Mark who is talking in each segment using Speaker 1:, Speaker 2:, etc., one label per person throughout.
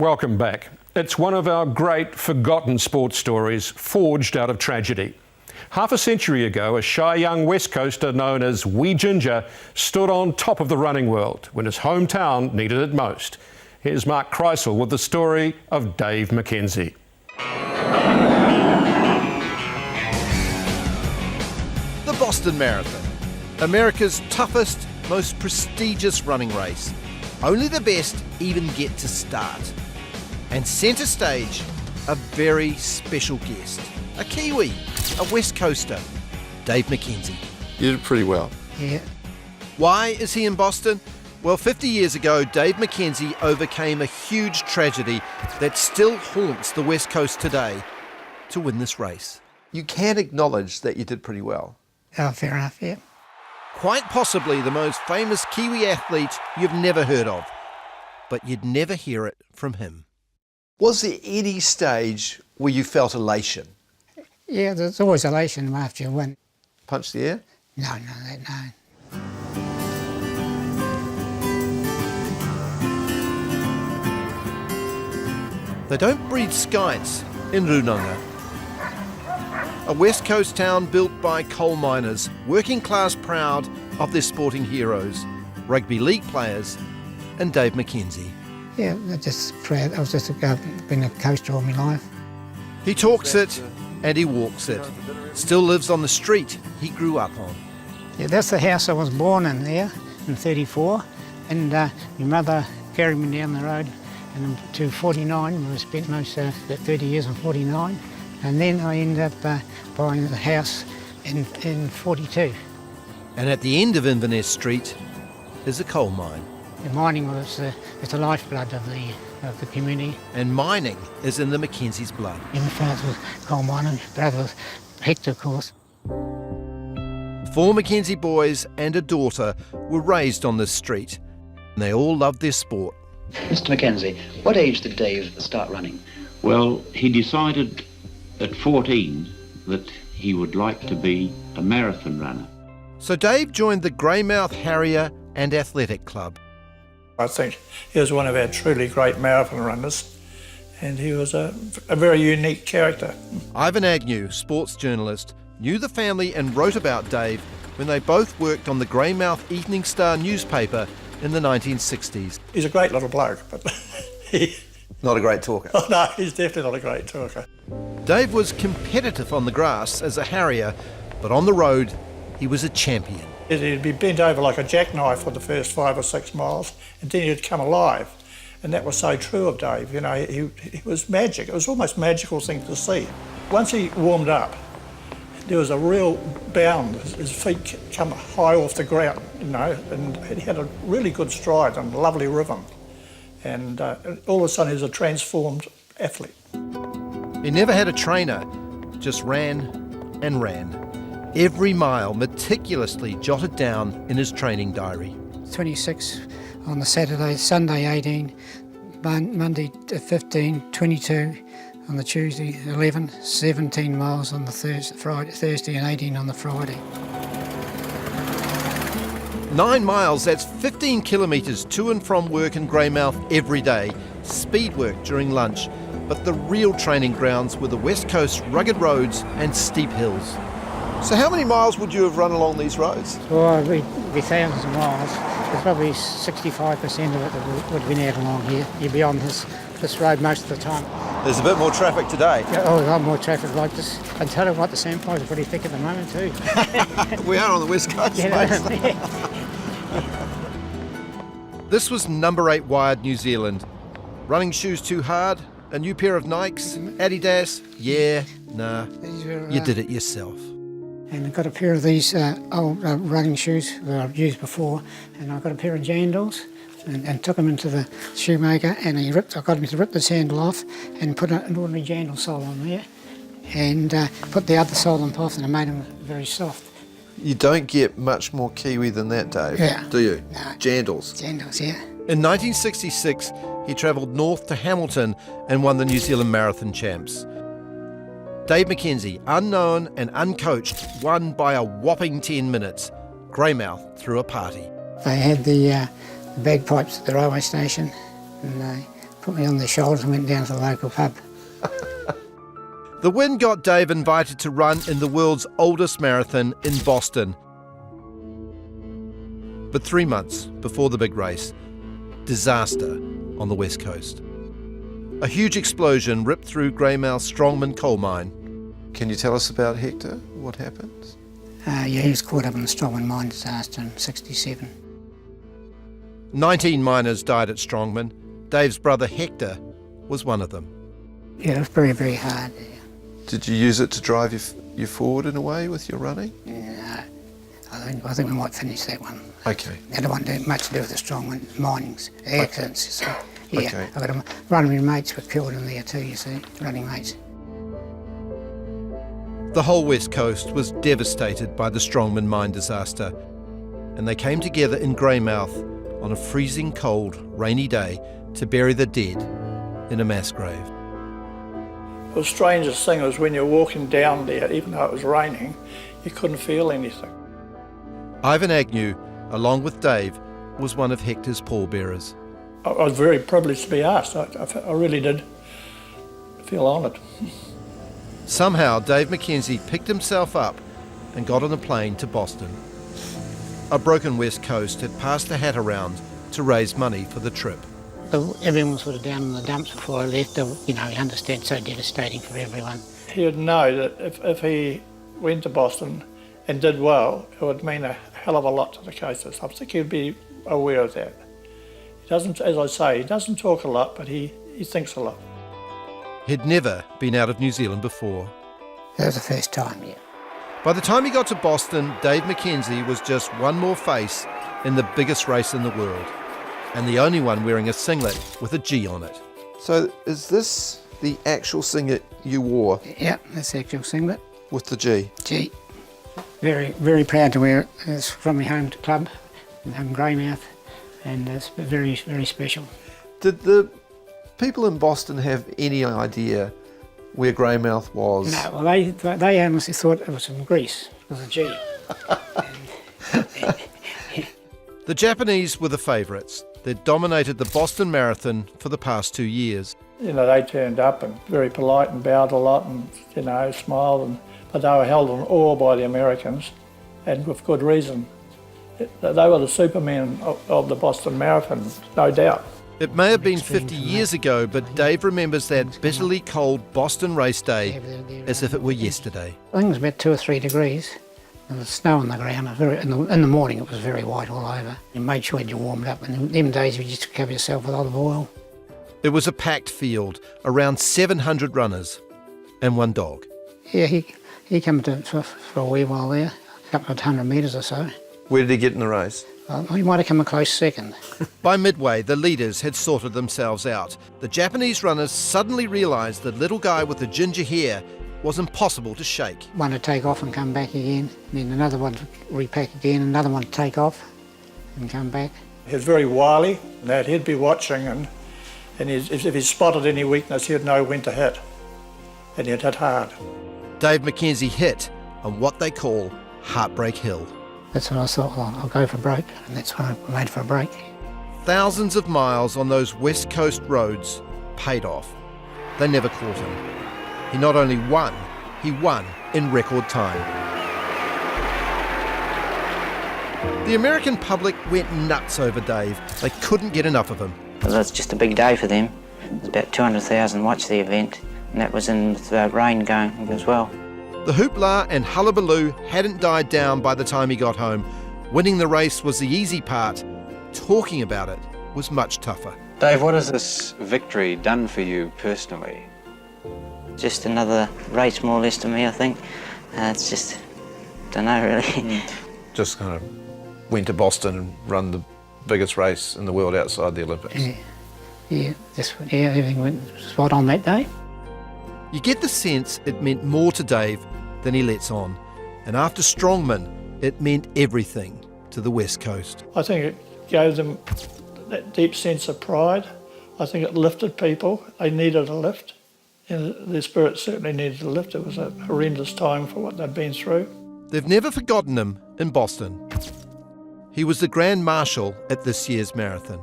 Speaker 1: Welcome back. It's one of our great forgotten sports stories forged out of tragedy. Half a century ago, a shy young West Coaster known as Wee Ginger stood on top of the running world when his hometown needed it most. Here's Mark Kreisel with the story of Dave McKenzie.
Speaker 2: The Boston Marathon, America's toughest, most prestigious running race. Only the best even get to start. And centre stage, a very special guest. A Kiwi, a West Coaster, Dave McKenzie.
Speaker 3: You did pretty well.
Speaker 4: Yeah.
Speaker 2: Why is he in Boston? Well, 50 years ago, Dave McKenzie overcame a huge tragedy that still haunts the West Coast today to win this race.
Speaker 3: You can acknowledge that you did pretty well.
Speaker 4: Oh, fair enough, yeah.
Speaker 2: Quite possibly the most famous Kiwi athlete you've never heard of, but you'd never hear it from him.
Speaker 3: Was there any stage where you felt elation?
Speaker 4: Yeah, there's always elation after you win.
Speaker 3: Punch the air?
Speaker 4: No.
Speaker 2: They don't breed skites in Runanga. A West Coast town built by coal miners, working class proud of their sporting heroes, rugby league players and Dave McKenzie.
Speaker 4: Yeah, I'm just proud. I was just been a coaster all my life.
Speaker 2: He talks it and he walks it. Still lives on the street he grew up on.
Speaker 4: Yeah, that's the house I was born in there in 34, and my mother carried me down the road and to 49. We spent most of 30 years in 49, and then I ended up buying the house in 42.
Speaker 2: And at the end of Inverness Street is a coal mine.
Speaker 4: The mining was the lifeblood of the community.
Speaker 2: And mining is in the Mackenzie's blood.
Speaker 4: My father was coal mining, brother was Hector, of course.
Speaker 2: 4 Mackenzie boys and a daughter were raised on this street, and they all loved their sport.
Speaker 5: Mr. Mackenzie, what age did Dave start running?
Speaker 6: Well, he decided at 14 that he would like to be a marathon runner.
Speaker 2: So Dave joined the Greymouth Harrier and Athletic Club.
Speaker 7: I think he was one of our truly great marathon runners, and he was a very unique character.
Speaker 2: Ivan Agnew, sports journalist, knew the family and wrote about Dave when they both worked on the Greymouth Evening Star newspaper in the 1960s.
Speaker 7: He's a great little bloke, but
Speaker 3: Not a great talker.
Speaker 7: oh no, he's definitely not a great talker.
Speaker 2: Dave was competitive on the grass as a harrier, but on the road, he was a champion.
Speaker 7: He'd be bent over like a jackknife for the first 5 or 6 miles, and then he'd come alive. And that was so true of Dave. You know, he was magic. It was almost a magical thing to see. Once he warmed up, there was a real bound. His feet come high off the ground, you know, and he had a really good stride and lovely rhythm. And all of a sudden, he was a transformed athlete.
Speaker 2: He never had a trainer, just ran and ran. Every mile meticulously jotted down in his training diary.
Speaker 4: 26 on the Saturday, Sunday 18, Monday 15, 22 on the Tuesday, 11, 17 miles on the Thursday and 18 on the Friday.
Speaker 2: 9 miles, that's 15 kilometres to and from work in Greymouth every day. Speed work during lunch. But the real training grounds were the West Coast rugged roads and steep hills.
Speaker 3: So how many miles would you have run along these roads?
Speaker 4: Well, it'd be thousands of miles. There's probably 65% of it that would have been out along here. You'd be on this road most of the time.
Speaker 3: There's a bit more traffic today.
Speaker 4: Yeah, oh, a lot more traffic like this. I can tell you what, the sandpies are pretty thick at the moment too.
Speaker 3: We are on the West Coast, mate.
Speaker 2: This was number 8 Wired New Zealand. Running shoes too hard? A new pair of Nikes? Adidas? Yeah, nah. You did it yourself.
Speaker 4: And I've got a pair of these old running shoes that I've used before, and I've got a pair of jandals, and took them into the shoemaker, and I got him to rip the sandal off and put an ordinary jandal sole on there, and put the other sole on top, and I made them very soft.
Speaker 3: You don't get much more Kiwi than that, Dave,
Speaker 4: Yeah.
Speaker 3: do you?
Speaker 4: No.
Speaker 3: Jandals.
Speaker 4: Jandals, yeah.
Speaker 2: In 1966, he travelled north to Hamilton and won the New Zealand Marathon Champs. Dave McKenzie, unknown and uncoached, won by a whopping 10 minutes. Greymouth threw a party.
Speaker 4: They had the bagpipes at the railway station, and put me on their shoulders and went down to the local pub.
Speaker 2: The win got Dave invited to run in the world's oldest marathon in Boston. But 3 months before the big race, disaster on the west coast. A huge explosion ripped through Greymouth Strongman coal mine.
Speaker 3: Can you tell us about Hector? What happened?
Speaker 4: He was caught up in the Strongman mine disaster in '67.
Speaker 2: 19 miners died at Strongman. Dave's brother Hector was one of them.
Speaker 4: Yeah, it was very, very hard.
Speaker 3: Did you use it to drive you forward in a way with your running?
Speaker 4: Yeah, I think we might finish that one.
Speaker 3: Okay.
Speaker 4: I don't want much to do with the Strongman minings, accidents. So, yeah,
Speaker 3: Okay.
Speaker 4: I've got running mates were killed in there too, you see, running mates.
Speaker 2: The whole west coast was devastated by the Strongman mine disaster, and they came together in Greymouth on a freezing cold, rainy day to bury the dead in a mass grave.
Speaker 7: The strangest thing was when you're walking down there, even though it was raining, you couldn't feel anything.
Speaker 2: Ivan Agnew, along with Dave, was one of Hector's pallbearers.
Speaker 7: I was very privileged to be asked. I really did feel honoured.
Speaker 2: Somehow, Dave McKenzie picked himself up and got on a plane to Boston. A broken west coast had passed the hat around to raise money for the trip.
Speaker 4: Everyone was sort of down in the dumps before I left. You understand, so devastating for everyone.
Speaker 7: He would know that if he went to Boston and did well, it would mean a hell of a lot to the coasters. I think he'd be aware of that. He doesn't, as I say, he doesn't talk a lot, but he thinks a lot.
Speaker 2: He'd never been out of New Zealand before.
Speaker 4: That was the first time, yeah.
Speaker 2: By the time he got to Boston, Dave McKenzie was just one more face in the biggest race in the world, and the only one wearing a singlet with a G on it.
Speaker 3: So is this the actual singlet you wore
Speaker 4: Yeah, that's the actual singlet.
Speaker 3: with the G?
Speaker 4: Gee, very, very proud to wear it. It's from my home club in Greymouth, and it's very, very special.
Speaker 3: Did the people in Boston have any idea where Greymouth was?
Speaker 4: No, well, they honestly thought it was from Greece, with a G.
Speaker 2: The Japanese were the favourites. They'd dominated the Boston Marathon for the past 2 years.
Speaker 7: They turned up and very polite and bowed a lot and, smiled, but they were held in awe by the Americans, and with good reason. They were the supermen of the Boston Marathon, no doubt.
Speaker 2: It may have been 50 years ago, but Dave remembers that bitterly cold Boston race day as if it were yesterday.
Speaker 4: I think it was about 2 or 3 degrees. There was snow on the ground. In the morning it was very white all over. You made sure you warmed up, and in them days you just cover yourself with olive oil.
Speaker 2: It was a packed field, around 700 runners, and one dog.
Speaker 4: Yeah, he came for a wee while there, a couple of 100 metres or so.
Speaker 3: Where did he get in the race?
Speaker 4: He might have come a close second.
Speaker 2: By midway, the leaders had sorted themselves out. The Japanese runners suddenly realised the little guy with the ginger hair was impossible to shake.
Speaker 4: One to take off and come back again, and then another one to repack again, another one to take off and come back.
Speaker 7: He was very wily, and that he'd be watching, and if he spotted any weakness, he'd know when to hit, and he'd hit hard.
Speaker 2: Dave McKenzie hit on what they call Heartbreak Hill.
Speaker 4: That's when I thought, well, I'll go for a break, and that's when I made for a break.
Speaker 2: Thousands of miles on those West Coast roads paid off. They never caught him. He not only won, he won in record time. The American public went nuts over Dave. They couldn't get enough of him.
Speaker 8: Well, it's just a big day for them. It's about 200,000 watched the event, and that was in the rain going as well.
Speaker 2: The hoopla and hullabaloo hadn't died down by the time he got home. Winning the race was the easy part. Talking about it was much tougher.
Speaker 9: Dave, what has this victory done for you personally?
Speaker 8: Just another race more or less to me, I think. It's just, don't know really.
Speaker 3: Just kind of went to Boston and run the biggest race in the world outside the Olympics.
Speaker 4: Everything went spot on that day.
Speaker 2: You get the sense it meant more to Dave than he lets on. And after Strongman, it meant everything to the West Coast.
Speaker 7: I think it gave them that deep sense of pride. I think it lifted people. They needed a lift. And their spirit certainly needed a lift. It was a horrendous time for what they'd been through.
Speaker 2: They've never forgotten him in Boston. He was the Grand Marshal at this year's marathon.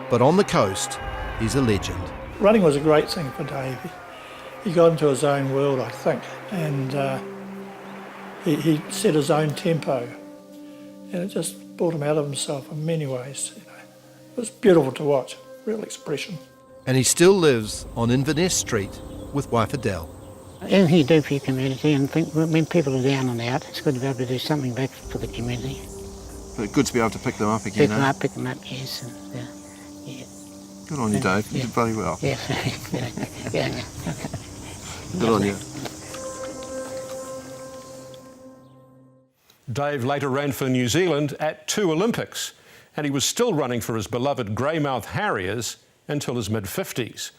Speaker 2: But on the coast, is a legend.
Speaker 7: Running was a great thing for Dave. He got into his own world, I think, and he set his own tempo, and it just brought him out of himself in many ways. You know. It was beautiful to watch, real expression.
Speaker 2: And he still lives on Inverness Street with wife Adele.
Speaker 4: Anything you do for your community, and think when people are down and out, it's good to be able to do something back for the community.
Speaker 3: But good to be able to pick them up again.
Speaker 4: Pick them up, yes. And, yeah.
Speaker 3: Good on you, Dave. You did very well.
Speaker 4: Yeah. Yeah.
Speaker 3: Good on you.
Speaker 1: Dave later ran for New Zealand at 2 Olympics, and he was still running for his beloved Greymouth Harriers until his mid-50s.